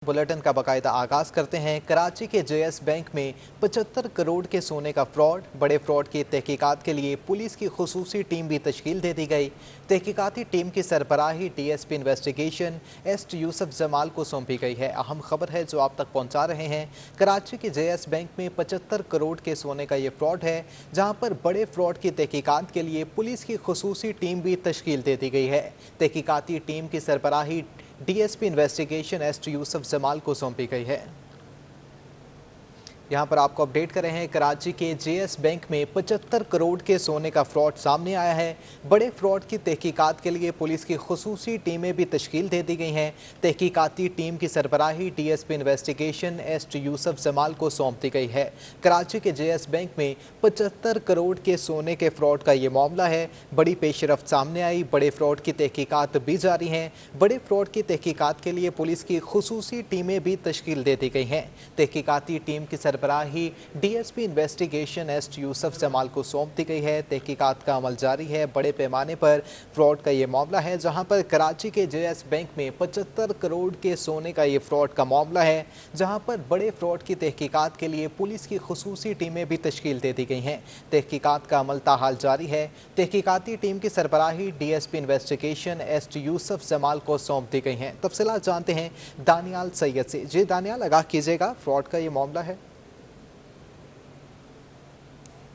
Bulletin का बाकायदा आगाज करते हैं। कराची के जेएस बैंक में 75 करोड़ के सोने का फ्रॉड। बड़े फ्रॉड की तहकीकात के लिए पुलिस की खुसूसी टीम भी तश्कील दे दी गई। तहकीकाती टीम की सरबराही DSP investigation S Yusuf Jamal को सौंपी गई है। अहम खबर है जो आप तक पहुंचा रहे हैं। कराची के जेएस बैंक में 75 करोड़ के सोने का ये फ्रॉड है, जहां पर बड़े फ्रॉड की तहकीकात के लिए पुलिस की खुसूसी टीम भी तश्कील दे दी गई है। तहकीकाती टीम की सरबराही DSP investigation S Yusuf Jamal को सौंपी गई है। यहाँ पर आपको अपडेट कर रहे हैं। कराची के जेएस बैंक में 75 करोड़ के सोने का फ्रॉड सामने आया है। बड़े फ्रॉड की तहकीकात के लिए पुलिस की खुसूसी टीमें भी तश्कील दे दी गई हैं। तहकीकाती टीम की सरबराही DSP investigation S Yusuf Jamal को सौंप दी गई है। कराची के जेएस बैंक में 75 करोड़ के सोने के फ्रॉड का ये मामला है। बड़ी पेशरफ्त सामने आई। बड़े फ्रॉड की तहकीकात भी जारी हैं। बड़े फ्रॉड की तहकीकात के लिए पुलिस की खुसूसी टीमें भी तश्कील दे दी गई हैं। तहकीकाती टीम की सरबराही DSP investigation S Yusuf Jamal को सौंप दी गई है। तहकीकात का अमल जारी है। बड़े पैमाने पर फ्रॉड का ये मामला है, जहां पर कराची के जेएस बैंक में 75 करोड़ के सोने का ये फ्रॉड का मामला है, जहां पर बड़े फ्रॉड की तहकीकात के लिए पुलिस की खुसूसी टीमें भी तश्कील दे दी गई हैं। तहकीकात का अमल ताहाल जारी है। तहकीकाती टीम की सरबराही DSP investigation S Yusuf Jamal को सौंप दी गई हैं। तफसीलात जानते हैं दानियाल सैयद से। जी दानियाल, आगाह कीजिएगा, फ्रॉड का ये मामला है।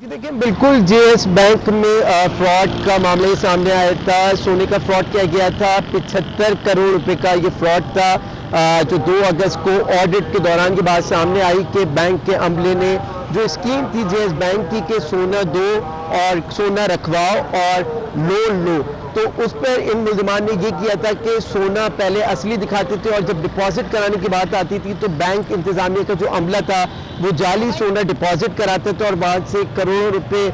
देखिए, बिल्कुल जेएस बैंक में फ्रॉड का मामला ही सामने आया था। सोने का फ्रॉड किया गया था। 75 करोड़ रुपए का ये फ्रॉड था, जो 2 अगस्त को ऑडिट के दौरान की बात सामने आई कि बैंक के अमले ने जो स्कीम थी जेएस बैंक की कि सोना दो और सोना रखवाओ और लोन लो, तो उस पर इन मुल्ज़िमान ने ये किया था कि सोना पहले असली दिखाते थे और जब डिपॉजिट कराने की बात आती थी तो बैंक इंतजामिया का जो अमला था वो जाली सोना डिपॉजिट कराते थे और बाद से करोड़ों रुपए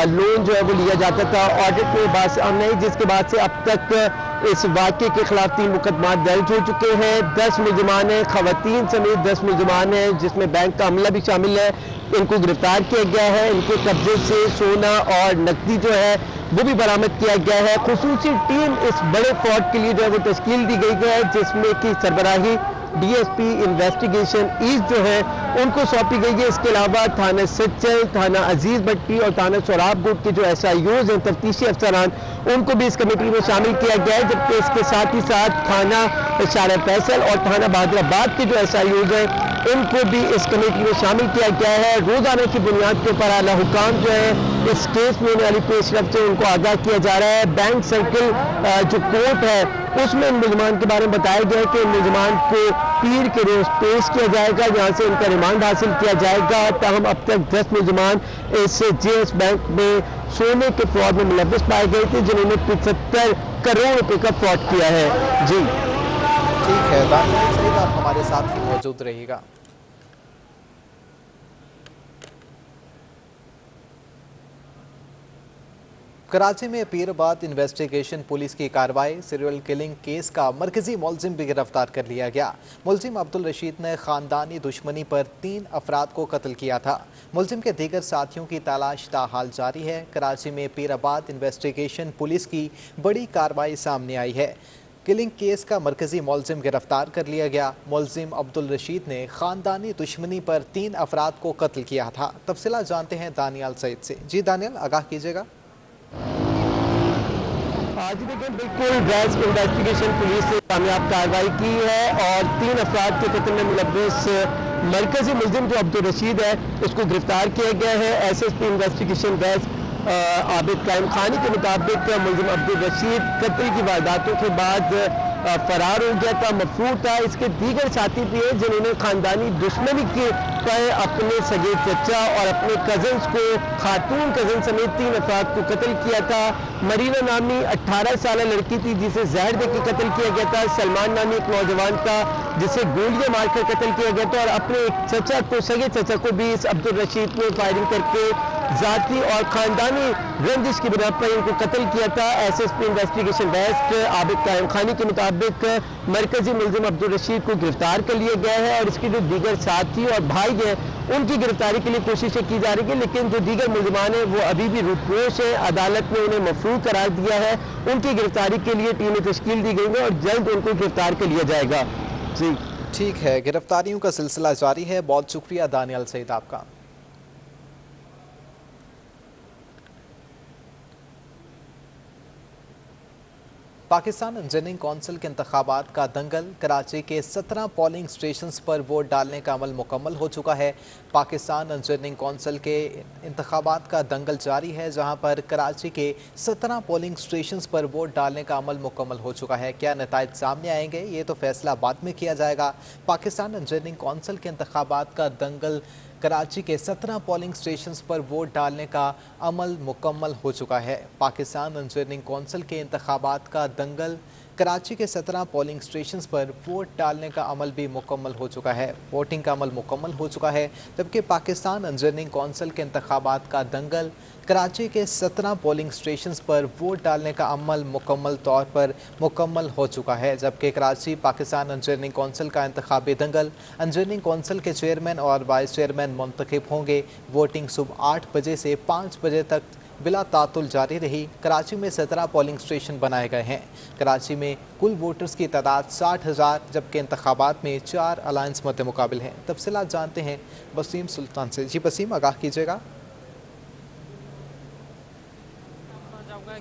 लोन जो है वो लिया जाता था। ऑडिट में बात सामने आई, जिसके बाद से अब तक इस वाक़े के खिलाफ 3 मुकदमा दर्ज हो चुके हैं। 10 मुल्ज़िमान हैं, खवातीन समेत 10 मुल्ज़िमान हैं, जिसमें बैंक का अमला भी शामिल है। इनको गिरफ्तार किया गया है। इनके कब्जे से सोना और नकदी जो है वो भी बरामद किया गया है। खुसूसी टीम इस बड़े फ्रॉड के लिए जो है वो तश्कील दी गई है, जिसमें कि सरबराही डीएसपी इन्वेस्टिगेशन ईस्ट जो है उनको सौंपी गई है। इसके अलावा थाना सच्चल, थाना अजीज भट्टी और थाना सोराबगुट के जो SIOs हैं, तफ्तीशी अफसरान, उनको भी इस कमेटी में शामिल किया गया है। जबकि इसके साथ ही साथ थाना शारा फैसल और थाना बहादुराबाद के जो SIOs हैं उनको भी इस कमेटी में शामिल किया गया है। रोजाना की बुनियाद के ऊपर आला हुकाम जो है इस केस में होने वाली पेशरफ्त से उनको आगाह किया जा रहा है। बैंक सर्किल जो कोर्ट है उसमें इन मुल्ज़िमान के बारे में बताया गया है कि मुल्ज़िमान को पीर के रोज पेश किया जाएगा, जहां से इनका रिमांड हासिल किया जाएगा। ताहम अब तक 10 मुल्ज़िमान इस जेएस बैंक में सोने के फ्रॉड में मुलव्वस पाए गए थे, जिन्होंने 75 करोड़ रुपए का फ्रॉड किया है। जी ठीक है दानियाल सैयद, आप हमारे साथ ही मौजूद रहिएगा। कराची में पीरबाद इन्वेस्टिगेशन पुलिस की कार्रवाई। सीरियल किलिंग केस का मरकजी मुलजिम भी गिरफ्तार कर लिया गया। मुलजिम अब्दुल रशीद ने खानदानी दुश्मनी पर 3 अफराद को कत्ल किया था। मुलजिम के दीगर साथियों की तलाश ताहाल जारी है। कराची में पीरबाद इन्वेस्टिगेशन पुलिस की बड़ी कार्रवाई सामने आई है। किलिंग केस का मरकजी मुलजिम गिरफ्तार कर लिया गया। मुलजिम अब्दुल रशीद ने खानदानी दुश्मनी पर 3 अफराद को कत्ल किया था। तफसीलात जानते हैं दानियाल सैयद से। जी दानियाल, आगाह कीजिएगा। आज देखिए, बिल्कुल गैस इन्वेस्टिगेशन पुलिस ने कामयाब कार्रवाई की है और 3 अफराद के कत्ल में मुलव्वस मरकजी मुलजिम जो अब्दुल रशीद है उसको गिरफ्तार किया गया है। SSP इन्वेस्टिगेशन गैस आबिद कायम खानी के मुताबिक मुलजिम अब्दुल रशीद कत्ल की वारदातों के बाद फरार हो गया था, मफरूर था। इसके दीगर साथी भी हैं जिन्होंने खानदानी दुश्मनी के पर अपने सगे चचा और अपने कजन्स को, खातून कजन समेत 3 अफराद को कत्ल किया था। मरीना नामी 18 साल लड़की थी जिसे जहर देकर कत्ल किया गया था। सलमान नामी एक नौजवान था जिसे गोलियां मारकर कत्ल किया गया था और अपने एक चचा को, सगे चचा को भी इस अब्दुल रशीद ने फायरिंग करके जाती और खानदानी रंजिश की बिना पर इनको कत्ल किया था। SSP इन्वेस्टिगेशन वेस्ट आबिद कायम खानी के मुताबिक मरकजी मुलजिम अब्दुल रशीद को गिरफ्तार कर लिया गया है और इसके जो दीगर साथी और भाई हैं उनकी गिरफ्तारी के लिए कोशिशें की जा रही है, लेकिन जो दीगर मुलजिमान हैं वो अभी भी रुपोश है। अदालत ने उन्हें मफरूर करार दिया है। उनकी गिरफ्तारी के लिए टीमें तश्कील दी गई है और जल्द उनको गिरफ्तार कर लिया जाएगा। जी ठीक है, गिरफ्तारियों का सिलसिला जारी है। बहुत शुक्रिया दानियल सईद आपका। पाकिस्तान इंजीनियरिंग काउंसिल के इंतखाबात का दंगल। कराची के 17 पोलिंग स्टेशंस पर वोट डालने का अमल मुकम्मल हो चुका है। पाकिस्तान इंजीनियरिंग काउंसिल के इंतखाबात का दंगल जारी है, जहां पर कराची के 17 पोलिंग स्टेशंस पर वोट डालने का अमल मुकम्मल हो चुका है। क्या नताइज सामने आएंगे, ये तो फैसला बाद में किया जाएगा। पाकिस्तान इंजीनियरिंग काउंसिल के इंतखाबात का दंगल। कराची के 17 पोलिंग स्टेशंस पर वोट डालने का अमल मुकम्मल हो चुका है। पाकिस्तान इंजीनियरिंग काउंसिल के इंतखाबात का दंगल। कराची के 17 पोलिंग स्टेशंस पर वोट डालने का अमल भी मुकम्मल हो चुका है। वोटिंग का अमल मुकम्मल हो चुका है, जबकि पाकिस्तान इंजीनियरिंग काउंसिल के इंतखाबात का दंगल। कराची के 17 पोलिंग स्टेशंस पर वोट डालने का अमल मुकम्मल तौर पर मुकम्मल हो चुका है, जबकि कराची पाकिस्तान इंजीनियरिंग काउंसिल का इंतखाबी दंगल। इंजीनियरिंग काउंसिल के चेयरमैन और वाइस चेयरमैन मुंतखब होंगे। वोटिंग सुबह 8 बजे से 5 बजे तक बिला तातुल जारी रही। कराची में 17 पोलिंग स्टेशन बनाए गए हैं। कराची में कुल वोटर्स की तादाद 60,000, जबकि इंतखाबात में 4 अलायंस मद्दे मुकाबिल हैं। तफसीलात जानते हैं वसीम सुल्तान से। जी वसीम, आगाह कीजिएगा।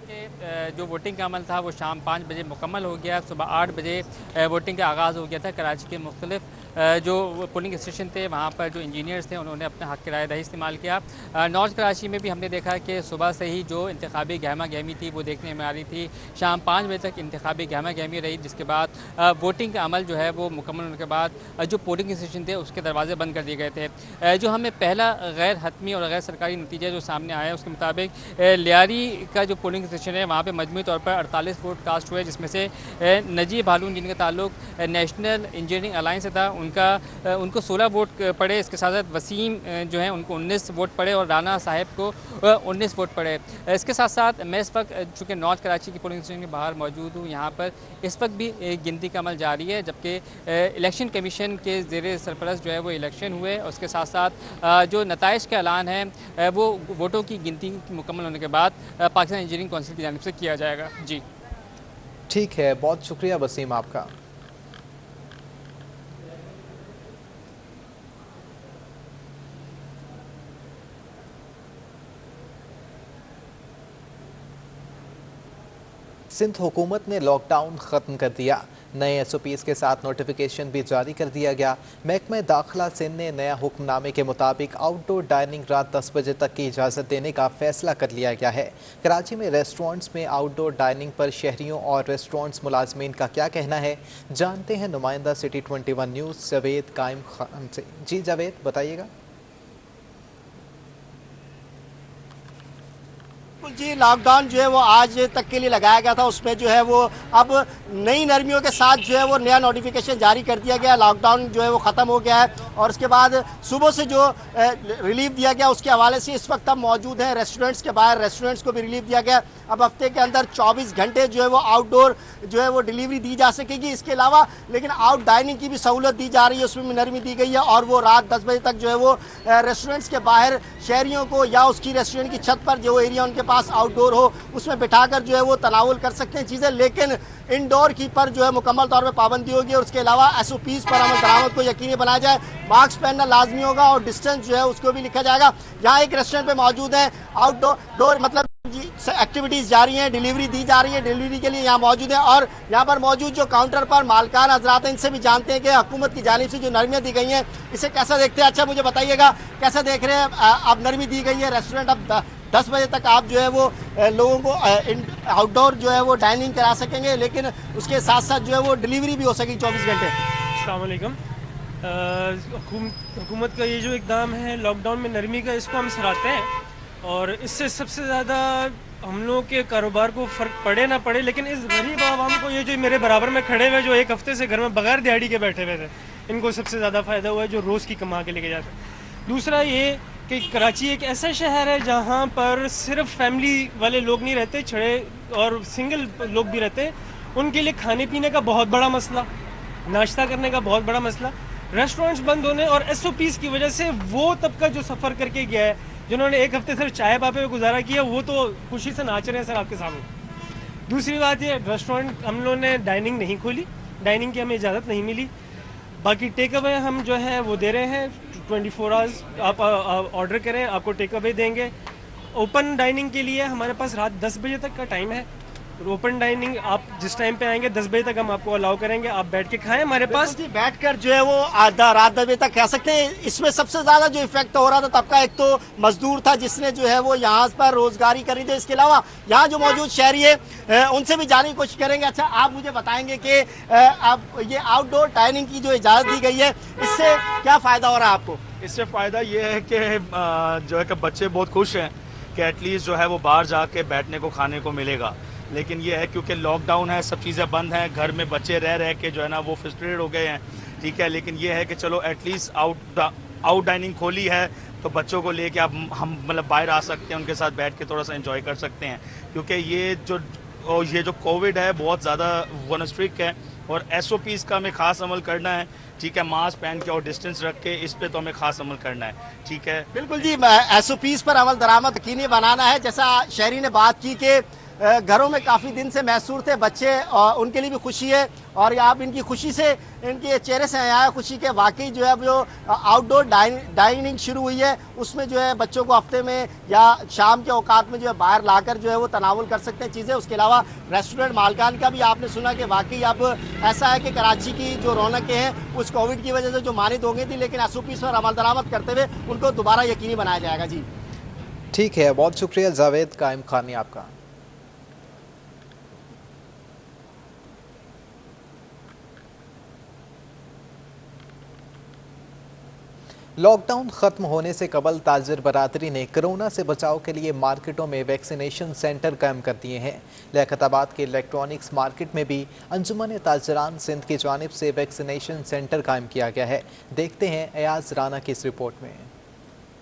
कि जो वोटिंग का अमल था वो शाम 5 बजे मुकम्मल हो गया। सुबह 8 बजे वोटिंग का आगाज़ हो गया था। कराची के मुख्तलिफ जो पोलिंग स्टेशन थे वहाँ पर जो इंजीनियर्स थे उन्होंने अपने हक़ की राय इस्तेमाल किया। नॉर्थ कराची में भी हमने देखा कि सुबह से ही जो इंतखाबी गहमा गहमी थी वो देखने में आ रही थी। शाम 5 बजे तक इंतखाबी गहमा गहमी रही, जिसके बाद वोटिंग का अमल जो है वो मुकम्मल होने के बाद जो पोलिंग स्टेशन थे उसके दरवाजे बंद कर दिए गए थे। जो हमें पहला गैर हतमी और गैर सरकारी नतीजा जो सामने आया उसके मुताबिक लियारी का जो पोलिंग स्टेशन है वहाँ पे मजमूई तौर पर 48 वोट कास्ट हुए, जिसमें से नजीब हारून जिनका ताल्लुक नेशनल इंजीनियरिंग अलायंस से था उनको 16 वोट पड़े। इसके साथ साथ वसीम जो है उनको 19 वोट पड़े और राना साहब को 19 वोट पड़े। इसके साथ साथ मैं इस वक्त चूँकि नॉर्थ कराची की पोलिंग स्टेशन के बाहर मौजूद हूँ, यहाँ पर इस वक्त भी गिनती का अमल जारी है, जबकि इलेक्शन कमीशन के ज़ेरे सरपरस्त जो है वो इलेक्शन हुए। और उसके साथ साथ जो नताइज का ऐलान है वो वोटों की गिनती मुकम्मल होने के बाद पाकिस्तान इंजीनियरिंग काउंसिल की जानिब से किया जाएगा। जी ठीक है, बहुत शुक्रिया वसीम आपका। सिंध हुकूमत ने लॉकडाउन ख़त्म कर दिया। नए SOPs के साथ नोटिफिकेशन भी जारी कर दिया गया। महकमा दाखिला सिंध ने नया हुक्मनामे के मुताबिक आउटडोर डाइनिंग रात 10 बजे तक की इजाज़त देने का फैसला कर लिया गया है। कराची में रेस्टोरेंट्स में आउटडोर डाइनिंग पर शहरियों और रेस्टोरेंट्स मुलाजमीन का क्या कहना है, जानते हैं नुमाइंदा सिटी 21 न्यूज़ जावेद कायम खान से। जी जावेद, बताइएगा। जी, लॉकडाउन जो है वो आज तक के लिए लगाया गया था, उसमें जो है वो अब नई नरमियों के साथ जो है वो नया नोटिफिकेशन जारी कर दिया गया। लॉकडाउन जो है वो ख़त्म हो गया है और उसके बाद सुबह से जो रिलीफ दिया गया उसके हवाले से इस वक्त हम मौजूद हैं रेस्टोरेंट्स के बाहर। रेस्टोरेंट्स को भी रिलीफ दिया गया। अब हफ्ते के अंदर 24 घंटे जो है वो आउटडोर जो है वो डिलीवरी दी जा सकेगी। इसके अलावा लेकिन आउट डाइनिंग की भी सहूलत दी जा रही है, उसमें भी नरमी दी गई है और वो रात 10 बजे तक जो है वो रेस्टोरेंट्स के बाहर शहरियों को या उसकी रेस्टोरेंट की छत पर जो एरिया उनके पास आउटडोर हो उसमें बिठाकर जो है वो तनावुल कर सकते हैं चीज़ें, लेकिन इंडोर की पर जो है मुकम्मल तौर पर पाबंदी होगी। और उसके अलावा SOPs पर अमल दरामद को यकीनी बनाया जाए। मास्क पहनना लाजमी होगा और डिस्टेंस जो है उसको भी लिखा जाएगा। यहाँ एक रेस्टोरेंट पे मौजूद है, आउटडोर मतलब एक्टिविटीज़ जारी हैं, डिलीवरी दी जा रही है, डिलीवरी के लिए यहाँ मौजूद है। और यहाँ पर मौजूद जो काउंटर पर मालकान हजरात हैं इनसे भी जानते हैं कि हुकूमत की जानिब से जो नरमियाँ दी गई हैं इसे कैसा देखते हैं। अच्छा, मुझे बताइएगा कैसा देख रहे हैं अब नरमी दी गई है, रेस्टोरेंट अब 10 बजे तक आप जो है वो लोगों को आउटडोर जो है वो डाइनिंग करा सकेंगे, लेकिन उसके साथ साथ जो है वो डिलीवरी भी हो सकेगी 24 घंटे। अस्सलाम वालेकुम। हुकूमत का ये जो इक़दाम है लॉकडाउन में नरमी का, इसको हम सराहते हैं और इससे सबसे ज़्यादा हम लोगों के कारोबार को फ़र्क पड़े ना पड़े, लेकिन इस गरीब आवाम को, ये जो मेरे बराबर में खड़े हुए जो एक हफ्ते से घर में बगैर दिहाड़ी के बैठे हुए थे, इनको सबसे ज़्यादा फ़ायदा हुआ है जो रोज़ की कमा के लेके जाते हैं। दूसरा ये कि कराची एक ऐसा शहर है जहाँ पर सिर्फ फैमिली वाले लोग नहीं रहते, छड़े और सिंगल लोग भी रहते हैं। उनके लिए खाने पीने का बहुत बड़ा मसला, नाश्ता करने का बहुत बड़ा मसला, रेस्टोरेंट्स बंद होने और SOPs की वजह से वो तबका जो सफ़र करके गया है, जिन्होंने एक हफ्ते सिर्फ चाय पापे में गुजारा किया, वो तो खुशी से नाच रहे हैं सर आपके सामने। दूसरी बात ये, रेस्टोरेंट हम लोगों ने डाइनिंग नहीं खोली, डाइनिंग की हमें इजाज़त नहीं मिली। बाकी टेक अवे हम जो है वो दे रहे हैं 24 आवर्स। आप ऑर्डर करें, आपको टेक अवे देंगे। ओपन डाइनिंग के लिए हमारे पास रात 10 बजे तक का टाइम है। ओपन डाइनिंग आप जिस टाइम पे आएंगे 10 बजे तक हम आपको अलाउ करेंगे, आप बैठ के खाएं हमारे पास। बैठकर जो है वो रात 10 बजे तक खा सकते हैं। इसमें सबसे ज्यादा जो इफेक्ट हो रहा था तबका, एक तो मजदूर था जिसने जो है वो यहाँ पर रोजगारी करी थी, इसके अलावा यहाँ जो मौजूद शहरी है उनसे भी जानने की कोशिश करेंगे। अच्छा, आप मुझे बताएंगे कि आप ये आउटडोर डाइनिंग की जो इजाजत दी गई है, इससे क्या फायदा हो रहा है आपको? इससे फ़ायदा ये है कि जो है कि बच्चे बहुत खुश हैं कि एटलीस्ट जो है वो बाहर जाके बैठने को खाने को मिलेगा। लेकिन ये है क्योंकि लॉकडाउन है, सब चीज़ें बंद हैं, घर में बच्चे रह रह के जो है ना वो फ्रस्ट्रेटेड हो गए हैं, ठीक है। लेकिन ये है कि चलो एटलीस्ट आउट डाइनिंग खोली है तो बच्चों को लेके आप हम मतलब बाहर आ सकते हैं, उनके साथ बैठ के थोड़ा सा एंजॉय कर सकते हैं। क्योंकि ये जो कोविड है बहुत ज़्यादा वन स्ट्रिक्ट है और SOPs का हमें ख़ास अमल करना है, ठीक है। मास्क पहन के और डिस्टेंस रख के, इस पे तो हमें खास अमल करना है, ठीक है। बिल्कुल जी, SOPs पर अमल दरामद यकीनी बनाना है। जैसा शहरी ने बात की कि घरों में काफ़ी दिन से महसूर थे बच्चे, और उनके लिए भी खुशी है और आप इनकी खुशी से, इनके चेहरे से आया खुशी के वाकई जो है जो आउटडोर डाइनिंग शुरू हुई है, उसमें जो है बच्चों को हफ्ते में या शाम के औकात में जो है बाहर लाकर जो है वो तनावुल कर सकते हैं चीज़ें। उसके अलावा रेस्टोरेंट मालकान का भी आपने सुना कि वाकई अब ऐसा है कि कराची की जो रौनकें हैं उस कोविड की वजह से जो मानित हो गई थी, लेकिन SOPs पर अमल दरामद करते हुए उनको दोबारा यकीनी बनाया जाएगा। जी ठीक है, बहुत शुक्रिया जावेद कायम खानी आपका। लॉकडाउन खत्म होने से कबल ताजिर बरादरी ने कोरोना से बचाव के लिए मार्केटों में वैक्सीनेशन सेंटर कायम कर दिए हैं। लियाकताबाद के इलेक्ट्रॉनिक्स मार्केट में भी अंजुमन ताजिरान सिंध की जानिब से वैक्सीनेशन सेंटर कायम किया गया है। देखते हैं अयाज राना की इस रिपोर्ट में।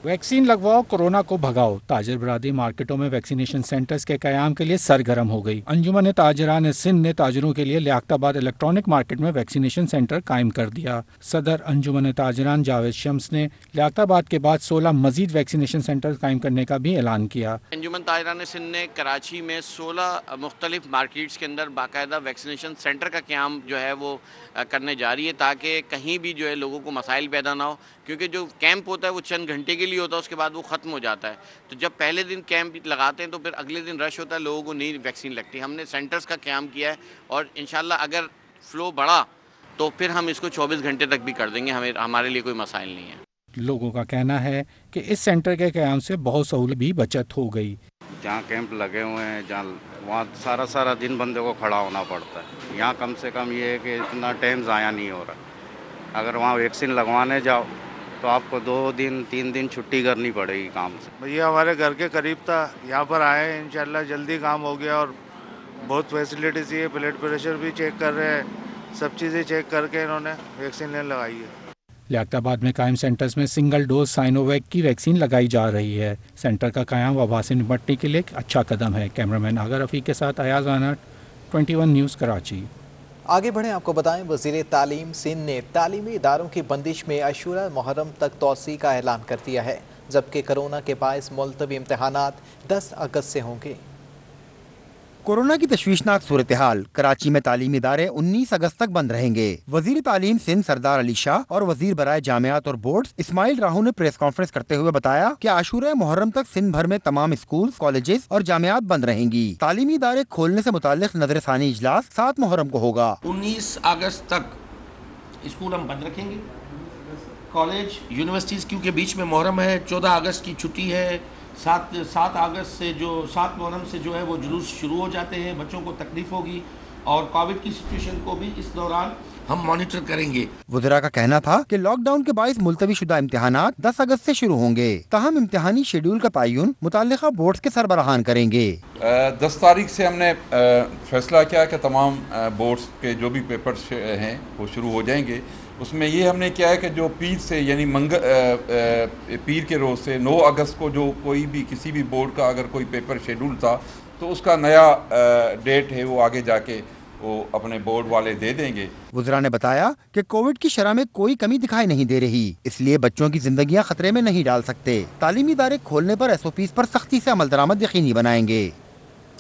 वैक्सीन लगवाओ, कोरोना को भगाओ। ताजिर बरादरी मार्केटों में वैक्सीनेशन सेंटर्स के कयाम के लिए सरगर्म हो गई। अंजुमन ताजिरान सिंध ने ताजिरों के लिए लियाकताबाद इलेक्ट्रॉनिक मार्केट में वैक्सीनेशन सेंटर कायम कर दिया। सदर अंजुमन ताजिरान जावेद शम्स ने लियाकताबाद के बाद 16 मजीद वैक्सीनेशन सेंटर कायम करने का भी ऐलान किया। अंजुमन ताजिरान सिंध ने कराची में 16 मुख्तलिफ मार्केट्स के अंदर बाकायदा वैक्सीनेशन सेंटर का क्याम जो है वो करने जा रही है, ताकि कहीं भी जो है लोगों को मसाइल पैदा ना हो। क्योंकि जो कैंप होता है वो चंद घंटे के लिए होता है, उसके बाद वो ख़त्म हो जाता है। तो जब पहले दिन कैंप लगाते हैं तो फिर अगले दिन रश होता है, लोगों को नई वैक्सीन लगती है। हमने सेंटर्स का क्याम किया है और इंशाल्लाह अगर फ्लो बढ़ा तो फिर हम इसको 24 घंटे तक भी कर देंगे, हमारे लिए कोई मसाइल नहीं है। लोगों का कहना है कि इस सेंटर के क्याम से बहुत सहूलत भी बचत हो गई। जहाँ कैंप लगे हुए हैं, जहाँ वहाँ सारा दिन बंदे को खड़ा होना पड़ता है। यहाँ कम से कम ये है कि इतना टाइम ज़ाया नहीं हो रहा। अगर वहाँ वैक्सीन लगवाने जाओ तो आपको 2 दिन 3 दिन छुट्टी करनी पड़ेगी काम से। भैया हमारे घर के करीब था, यहाँ पर आए, इंशाल्लाह जल्दी काम हो गया और बहुत फैसिलिटीज़ है। ब्लड प्रेशर भी चेक कर रहे हैं, सब चीज़ें चेक करके इन्होंने वैक्सीन लेने लगाई है। लियाकताबाद में कायम सेंटर्स में सिंगल डोज साइनोवैक की वैक्सीन लगाई जा रही है। सेंटर का कायम वबा से निपटने के लिए एक अच्छा कदम है। कैमरामैन आगर रफ़ी के साथ अयाज राना, 21 न्यूज़ कराची। आगे बढ़ें, आपको बताएं वज़ीर तालीम सिंध ने तालीमी इदारों की बंदिश में अशूरा मुहर्रम तक तोसी का ऐलान कर दिया है, जबकि कोरोना के बायस मुलतवी इम्तहानात 10 अगस्त से होंगे। कोरोना की तशवीशनाक सूरत हाल, कराची में तालीमी इदारे 19 अगस्त तक बंद रहेंगे। वजीर तालीम सिंध सरदार अली शाह और वजीर बराए जामियात और बोर्ड्स इस्माइल राहू ने प्रेस कॉन्फ्रेंस करते हुए बताया कि आशूरा मुहर्रम तक सिंध भर में तमाम स्कूल, कॉलेजेस और जामियात बंद रहेंगी। तालीमी इदारे खोलने से मुताल्लिक नजरसानी इजलास 7 मुहर्रम को होगा। 19 अगस्त तक स्कूल हम बंद रखेंगे। कॉलेज, यूनिवर्सिटीज क्योंकि बीच में मुहर्रम है, 14 अगस्त की छुट्टी है। 7 अगस्त से 7 मुहर्रम से जो है वो जुलूस शुरू हो जाते हैं, बच्चों को तकलीफ होगी और कोविड की सिचुएशन को भी इस दौरान हम मॉनिटर करेंगे। वज़ीरा का कहना था कि लॉकडाउन के बायस मुलतवी शुदा इम्तिहानात 10 अगस्त से शुरू होंगे, ताहम इम्तिहानी शेड्यूल का तयन मुताल्लिका बोर्ड्स के सरबराहान करेंगे। 10 तारीख से हमने फैसला किया कि तमाम बोर्ड्स के जो भी पेपर्स हैं वो शुरू हो जाएंगे। उसमें ये हमने किया है कि जो पीर से यानी पीर के रोज़ से 9 अगस्त को जो कोई भी किसी भी बोर्ड का अगर कोई पेपर शेड्यूल था तो उसका नया डेट है वो आगे जाके वो अपने बोर्ड वाले दे देंगे। वज़ीरा ने बताया कि कोविड की शरह में कोई कमी दिखाई नहीं दे रही, इसलिए बच्चों की जिंदगियां खतरे में नहीं डाल सकते। तालीमी इदारे खोलने पर SOPs पर सख्ती से अमल दरामद यकीनी बनाएंगे।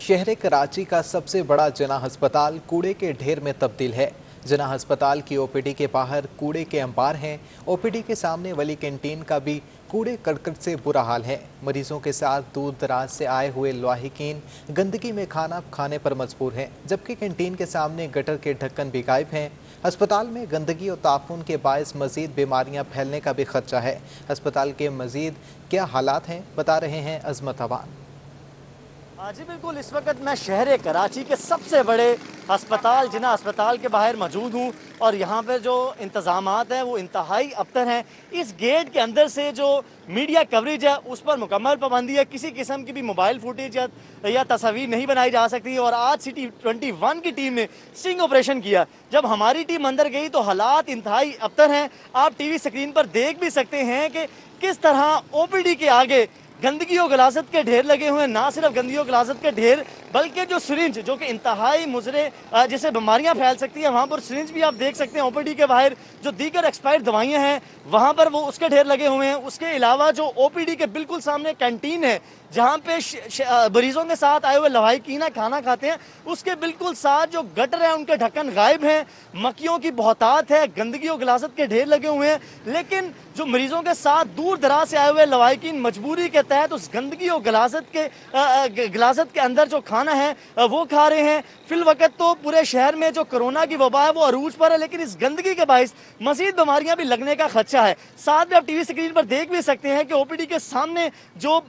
शहर कराची का सबसे बड़ा जना अस्पताल कूड़े के ढेर में तब्दील है। जिना अस्पताल की ओपीडी के बाहर कूड़े के अंबार हैं। ओपीडी के सामने वाली कैंटीन का भी कूड़े करकट से बुरा हाल है। मरीजों के साथ दूर दराज से आए हुए लाहिकीन गंदगी में खाना खाने पर मजबूर हैं, जबकि कैंटीन के सामने गटर के ढक्कन भी गायब हैं। अस्पताल में गंदगी और ताफून के बायस मजीद बीमारियां फैलने का भी खदशा है। अस्पताल के मजीद क्या हालात हैं, बता रहे हैं अजमत अवान। जी बिल्कुल, इस वक्त मैं शहर कराची के सबसे बड़े अस्पताल जिना अस्पताल के बाहर मौजूद हूँ और यहाँ पर जो इंतज़ामात हैं वो इंतहाई अबतर हैं। इस गेट के अंदर से जो मीडिया कवरेज है उस पर मुकम्मल पाबंदी है। किसी किस्म की भी मोबाइल फुटेज या तस्वीर नहीं बनाई जा सकती। और आज सिटी 21 की टीम ने स्टिंग ऑपरेशन किया। जब हमारी टीम अंदर गई तो हालात इंतहाई अबतर हैं। आप टीवी स्क्रीन पर देख भी सकते हैं कि किस तरह ओपीडी के आगे गंदगी और गलाजत के ढेर लगे हुए हैं। ना सिर्फ गंदगी और गलाजत के ढेर बल्कि जो सिरिंज जो कि इंतहाई मुजरे जिससे बीमारियां फैल सकती हैं, वहाँ पर सिरिंज भी आप देख सकते हैं। ओपीडी के बाहर जो दीगर एक्सपायर्ड दवाइयां हैं वहाँ पर वो उसके ढेर लगे हुए हैं। उसके अलावा जो ओपीडी के बिल्कुल सामने कैंटीन है जहाँ पे मरीजों के साथ आए हुए लवाहिकीन खाना खाते हैं, उसके बिल्कुल साथ जो गटर है उनके ढक्कन गायब हैं। मक्खियों की बहुतात है, गंदगी और गलाजत के ढेर लगे हुए हैं। लेकिन जो मरीजों के साथ दूर दराज से आए हुए लवाहिकीन मजबूरी के तहत उस गंदगी और गलाजत के अंदर जो खाना है वो खा रहे हैं। फिल वक्त तो पूरे शहर में जो कोरोना की वबा है वो अरूज पर है, लेकिन इस गंदगी के बायस मजीद बीमारियां भी लगने का खदशा है। साथ में आप टीवी स्क्रीन पर देख भी सकते हैं कि ओपीडी के सामने जो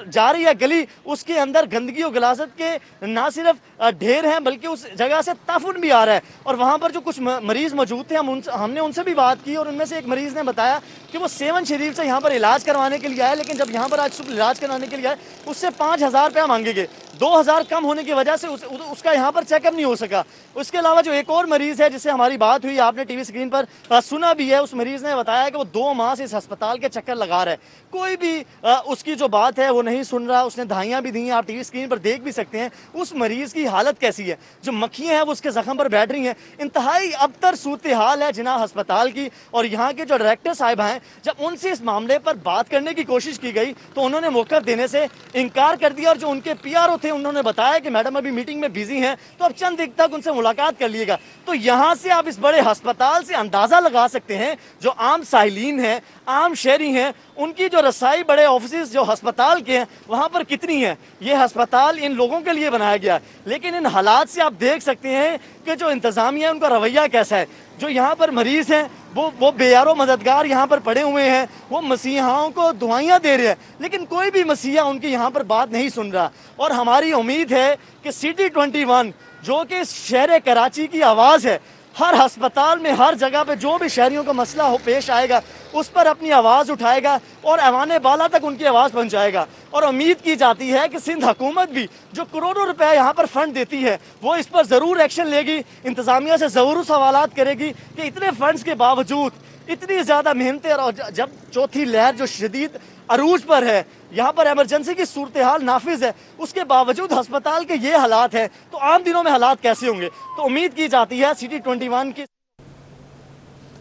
जा रही है गली, उसके अंदर गंदगी और गलाजत के ना सिर्फ ढेर हैं बल्कि उस जगह से ताफुन भी आ रहा है। और वहाँ पर जो कुछ मरीज मौजूद थे हमने उनसे भी बात की और उनमें से एक मरीज ने बताया कि वो सेवन शरीफ से यहाँ पर इलाज करवाने के लिए आए, लेकिन जब यहाँ पर आज सुबह इलाज करवाने के लिए आए उससे 5,000 रुपया मांगे गए। 2,000 कम होने की वजह से उसका यहाँ पर चेकअप नहीं हो सका। उसके अलावा जो एक और मरीज है जिससे हमारी बात हुई, आपने टीवी स्क्रीन पर सुना भी है, उस मरीज ने बताया कि वो 2 माह से इस अस्पताल के चक्कर लगा रहा है। कोई भी उसकी जो बात है वो नहीं सुन रहा। उसने दवाइयाँ भी दी हैं, आप टीवी स्क्रीन पर देख भी सकते हैं। उस मरीज की हालत कैसी है, जो मक्खियाँ हैं वो उसके जख्म पर बैठ रही हैं। इंतहाई अबतर सूरत हाल है जिना अस्पताल की। और यहाँ के जो डायरेक्टर साहिब हैं, जब उनसे इस मामले पर बात करने की कोशिश की गई तो उन्होंने मौका देने से इनकार कर दिया। और जो उनके पीआरओ थे उन्होंने बताया कि मैडम अभी मीटिंग में बिजी हैं, तो अब चंद दिन तक उनसे मुलाकात कर लीजिएगा। तो यहाँ से आप इस बड़े अस्पताल से अंदाजा लगा सकते हैं जो आम साहिलीन हैं, आम शहरी हैं, उनकी जो रसाई बड़े ऑफिस जो अस्पताल के हैं वहाँ पर कितनी है। ये अस्पताल इन लोगों के लिए बनाया गया, लेकिन इन हालात से आप देख सकते हैं कि जो इंतजामिया है उनका रवैया कैसा है। जो यहाँ पर मरीज हैं वो बेयारो मददगार यहाँ पर पड़े हुए हैं, वो मसीहाओं को दुआइयाँ दे रहे हैं, लेकिन कोई भी मसीहा उनकी यहाँ पर बात नहीं सुन रहा। और हमारी उम्मीद है कि सिटी 21 जो कि शहर कराची की आवाज़ है, हर अस्पताल में हर जगह पे जो भी शहरियों का मसला हो पेश आएगा उस पर अपनी आवाज़ उठाएगा और ऐवान बाला तक उनकी आवाज़ पहुंचाएगा। और उम्मीद की जाती है कि सिंध हुकूमत भी जो करोड़ों रुपए यहाँ पर फंड देती है वो इस पर ज़रूर एक्शन लेगी, इंतज़ामिया से ज़रूर सवालात करेगी कि इतने फंड्स के बावजूद इतनी ज़्यादा मेहनतें, और जब चौथी लहर जो शदीद अरूज पर है, यहाँ पर इमरजेंसी की सूरत हाल नाफिज है, उसके बावजूद अस्पताल के ये हालात हैं, तो आम दिनों में हालात कैसे होंगे। तो उम्मीद की जाती है सिटी 21 की।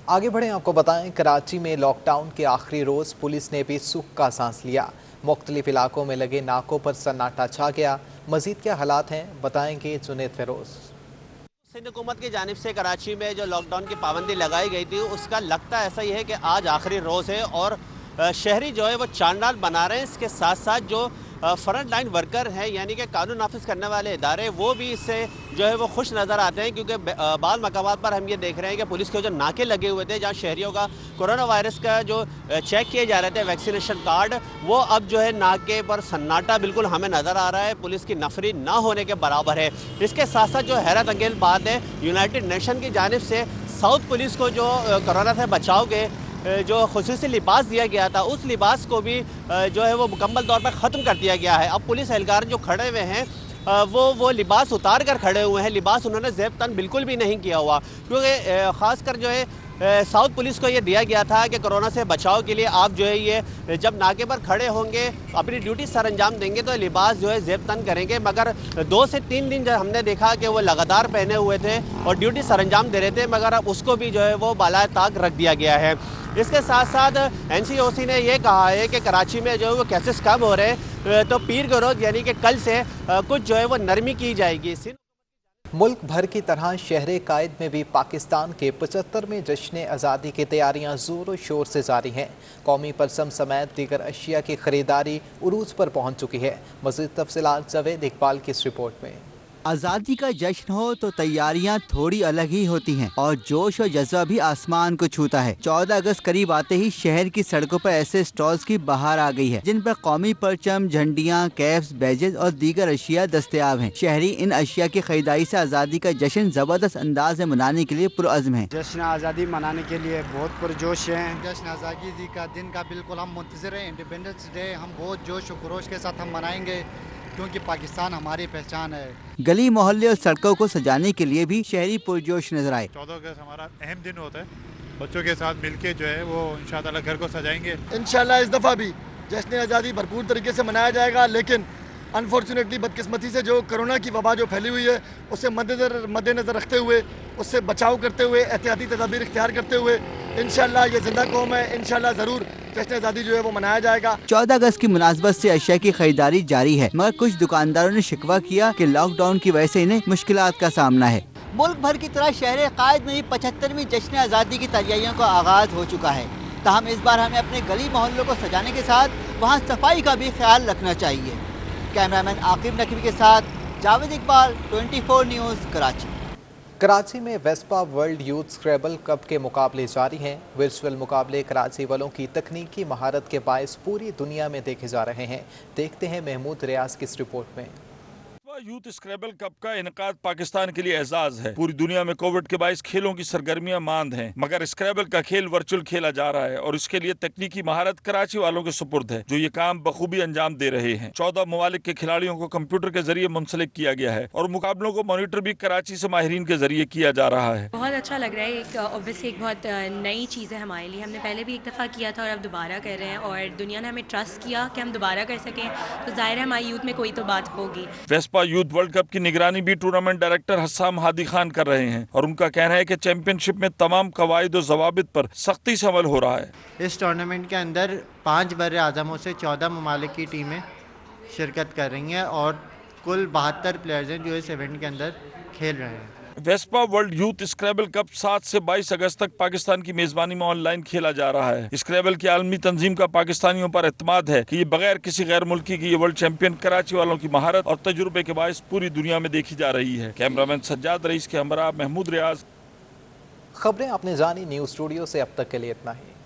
आगे बढ़ें, आपको बताएं कराची में लॉकडाउन के आखिरी रोज़ पुलिस ने भी सुख का सांस लिया। मुख्तलिफ इलाकों में लगे नाकों पर सन्नाटा छा गया। मजीद क्या हालात हैं, बताएंगे जुनेद फिरोज। सिंध हुकूमत की जानिब से कराची में जो लॉकडाउन की पाबंदी लगाई गई थी उसका लगता ऐसा ही है कि आज आखिरी रोज़ है और शहरी जो है वो चांडाल बना रहे हैं। इसके साथ साथ जो फ्रंट लाइन वर्कर हैं यानी कि कानून नाफिज करने वाले इदारे, वो भी इससे जो है वो खुश नज़र आते हैं, क्योंकि बाल मकामात पर हम ये देख रहे हैं कि पुलिस के जो नाके लगे हुए थे जहाँ शहरियों का कोरोना वायरस का जो चेक किए जा रहे थे वैक्सीनेशन कार्ड, वो अब जो है नाके पर सन्नाटा बिल्कुल हमें नज़र आ रहा है। पुलिस की नफरी ना होने के बराबर है। इसके साथ साथ जो हैरत अंगेज बात है, यूनाइटेड नेशन की जानिब से साउथ पुलिस को जो कोरोना से बचाव के जो खुसूसी लिबास दिया गया था उस लिबास को भी जो है वो मुकम्मल तौर पर ख़त्म कर दिया गया है। अब पुलिस एहलकार जो खड़े हुए हैं वो लिबास उतार कर खड़े हुए हैं। लिबास उन्होंने ज़ेब तन बिल्कुल भी नहीं किया हुआ, क्योंकि ख़ासकर जो है साउथ पुलिस को ये दिया गया था कि कोरोना से बचाव के लिए आप जो है ये जब नाके पर खड़े होंगे अपनी ड्यूटी सर अंजाम देंगे तो लिबास जो है ज़ेब तन करेंगे। मगर 2 से 3 दिन जब हमने देखा कि वो लगातार पहने हुए थे और ड्यूटी सर अंजाम दे रहे थे, मगर अब उसको भी जो है वो बालाए ताक रख दिया गया है। इसके साथ साथ NCOC ने यह कहा है कि कराची में जो है वो केसेस कम हो रहे हैं, तो पीर के रोज़ यानी कि कल से कुछ जो है वो नरमी की जाएगी। मुल्क भर की तरह शहर कायद में भी पाकिस्तान के 75वें जश्न आज़ादी की तैयारियां जोरों शोर से जारी हैं। कौमी परचम समेत दीगर अशिया की खरीदारी उरूज पर पहुंच चुकी है। मज़ीद तफसीलात जावेद इकबाल की इस रिपोर्ट में। आज़ादी का जश्न हो तो तैयारियां थोड़ी अलग ही होती हैं और जोश और जज्बा भी आसमान को छूता है। 14 अगस्त करीब आते ही शहर की सड़कों पर ऐसे स्टॉल्स की बहार आ गई है जिन पर कौमी परचम, झंडियां, कैप्स, बैजेस और दीगर अशिया दस्तयाब हैं। शहरी इन अशिया की खरीदारी से आज़ादी का जश्न जबरदस्त अंदाज में मनाने के लिए पुरअज़्म है। जश्न आज़ादी मनाने के लिए बहुत पुरजोश है। जश्न आज़ादी का दिन का बिल्कुल हम मुंतज़िर हैं। इंडिपेंडेंस डे हम बहुत जोश और खरोश के साथ हम मनाएंगे क्योंकि पाकिस्तान हमारी पहचान है। गली मोहल्ले और सड़कों को सजाने के लिए भी शहरी पुरजोश नजर आए। 14 अगस्त हमारा अहम दिन होता है। बच्चों के साथ मिलके जो है वो इंशाअल्लाह घर को सजाएंगे। इंशाअल्लाह इस दफ़ा भी जश्न आज़ादी भरपूर तरीके से मनाया जाएगा, लेकिन अनफॉर्चुनेटली बदकिस्मती से जो कोरोना की वबा जो फैली हुई है उसे मद्देनज़र रखते हुए, उससे बचाव करते हुए, एहतियाती तदाबीर इख्तियार करते हुए इंशाअल्लाह ये जिंदा कौम है, इंशाअल्लाह ज़रूर जश्न आज़ादी जो है वो मनाया जाएगा। 14 अगस्त की मुनासबत से अशिया की खरीदारी जारी है, मगर कुछ दुकानदारों ने शिकवा किया कि लॉकडाउन की वजह से इन्हें मुश्किलात का सामना है। मुल्क भर की तरह शहर कायद में भी 75वीं जश्न आज़ादी की तैयारियों का आगाज हो चुका है। ताहम इस बार हमें अपने गली मोहल्लों को सजाने के साथ वहाँ सफाई का भी ख्याल रखना चाहिए। कैमरामैन आकिब नकवी के साथ जावेद इकबाल, 24 न्यूज़, कराची। कराची में वेस्पा वर्ल्ड यूथ स्क्रैबल कप के मुकाबले जारी हैं। वर्चुअल मुकाबले कराची वालों की तकनीकी महारत के बायस पूरी दुनिया में देखे जा रहे हैं। देखते हैं महमूद रियाज की इस रिपोर्ट में। यूथ स्क्रैबल कप का इनकाद पाकिस्तान के लिए एजाज है। पूरी दुनिया में कोविड के बायस खेलों की सरगर्मियां मांद हैं, मगर स्क्रैबल का खेल वर्चुअल खेला जा रहा है और इसके लिए तकनीकी महारत कराची वालों के सुपुर्द है, जो ये काम बखूबी अंजाम दे रहे हैं। 14 ममालिक के खिलाड़ियों को कंप्यूटर के जरिए मुंसलिक किया गया है और मुकाबलों को मॉनिटर भी कराची से माहिरीन के जरिए किया जा रहा है। बहुत अच्छा लग रहा है। एक ऑब्वियसली एक बहुत नई चीज़ है हमारे लिए। हमने पहले भी एक दफ़ा किया था और अब दोबारा कर रहे हैं और दुनिया ने हमें ट्रस्ट किया कि हम दोबारा कर सकें, तो जाहिर है हमारी यूथ में कोई तो बात होगी। वेस्पा यूथ वर्ल्ड कप की निगरानी भी टूर्नामेंट डायरेक्टर हस्साम हादी खान कर रहे हैं और उनका कहना है कि चैंपियनशिप में तमाम कवायद और ज़वाबित पर सख्ती से अमल हो रहा है। इस टूर्नामेंट के अंदर 5 बर्रे आज़मों से 14 ममालिक की टीमें शिरकत कर रही हैं और कुल 72 प्लेयर्स हैं जो इस इवेंट के अंदर खेल रहे हैं। वेस्पा वर्ल्ड यूथ स्क्रैबल कप 7 से 22 अगस्त तक पाकिस्तान की मेजबानी में ऑनलाइन खेला जा रहा है। स्क्रैबल की आलमी तंजीम का पाकिस्तानियों पर एतमाद है कि ये बगैर किसी गैर मुल्की की ये वर्ल्ड चैंपियन कराची वालों की महारत और तजुर्बे के बायस पूरी दुनिया में देखी जा रही है। कैमरामैन सज्जाद रईस के हमरा महमूद रियाज। खबरें आपने जानी न्यूज़ स्टूडियो से अब तक के लिए इतना ही।